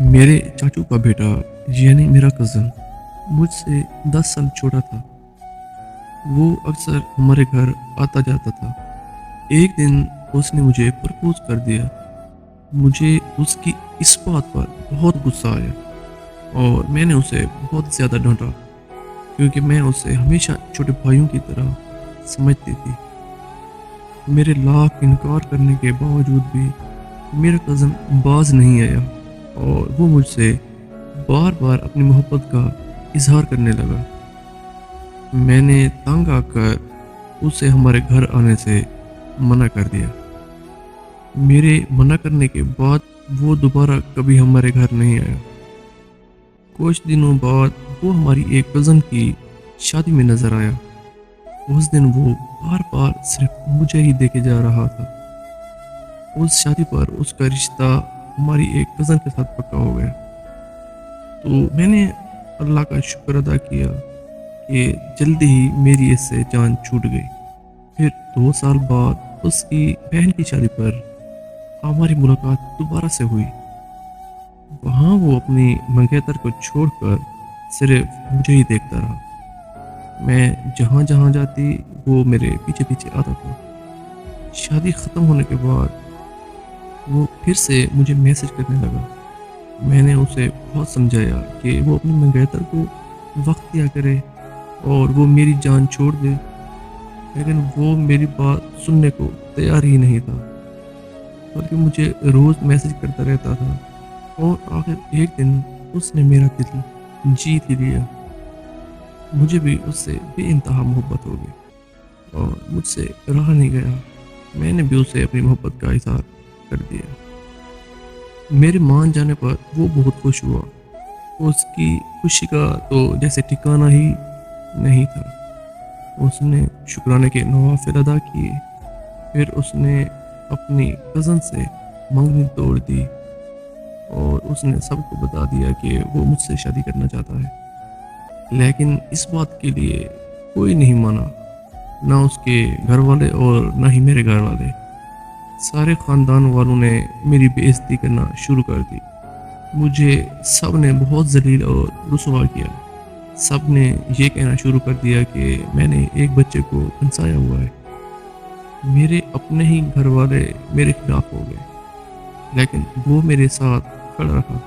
मेरे चाचू का बेटा यानी मेरा कज़न मुझसे 10 साल छोटा था। वो अक्सर हमारे घर आता जाता था। एक दिन उसने मुझे प्रपोज़ कर दिया। मुझे उसकी इस बात पर बहुत गुस्सा आया और मैंने उसे बहुत ज़्यादा डाँटा क्योंकि मैं उसे हमेशा छोटे भाइयों की तरह समझती थी। मेरे लाख इनकार करने के बावजूद भी मेरा कज़न बाज़ नहीं आया और वो मुझसे बार-बार अपनी मोहब्बत का इज़हार करने लगा। मैंने तंग आकर उसे हमारे घर आने से मना कर दिया। मेरे मना करने के बाद वो दोबारा कभी हमारे घर नहीं आया। कुछ दिनों बाद वो हमारी एक कज़न की शादी में नज़र आया। उस दिन वो बार-बार सिर्फ मुझे ही देखे जा रहा था। उस शादी पर उसका रिश्ता हमारी एक कज़न के साथ पक्का हो गया। तो मैंने अल्लाह का शुक्र अदा किया कि जल्दी ही मेरी इससे जान छूट गई। फिर 2 साल बाद उसकी बहन की शादी पर हमारी मुलाकात दोबारा से हुई। वहाँ वो अपनी मंगेतर को छोड़कर सिर्फ मुझे ही देखता रहा। मैं जहाँ-जहाँ जाती वो मेरे पीछे-पीछे आता था। शादी ख़त्म होने के बाद वो फिर से मुझे मैसेज करने लगा। मैंने उसे बहुत समझाया कि वो अपनी मंगेतर को वक़्त दिया करे और वो मेरी जान छोड़ दे, लेकिन वो मेरी बात सुनने को तैयार ही नहीं था, बल्कि मुझे रोज़ मैसेज करता रहता था और आखिर एक दिन उसने मेरा दिल जीत ही लिया। मुझे भी उससे बेइंतहा मोहब्बत हो गई और मुझसे रहा नहीं गया। मैंने भी उसे अपनी मोहब्बत का इज़हार कर दिया। मेरे मान जाने पर वो बहुत खुश हुआ। उसकी खुशी का तो जैसे ठिकाना ही नहीं था। उसने शुक्राने के नवाफ़िल अदा किए। फिर उसने अपनी कज़न से मंगनी तोड़ दी और उसने सबको बता दिया कि वो मुझसे शादी करना चाहता है। लेकिन इस बात के लिए कोई नहीं माना, ना उसके घर वाले और ना ही मेरे घर वाले। सारे ख़ानदान वालों ने मेरी बेइज़्ज़ती करना शुरू कर दी। मुझे सब ने बहुत ज़लील और रुसवा किया। सब ने ये कहना शुरू कर दिया कि मैंने एक बच्चे को फंसाया हुआ है। मेरे अपने ही घर वाले मेरे खिलाफ हो गए, लेकिन वो मेरे साथ खड़ा रहा।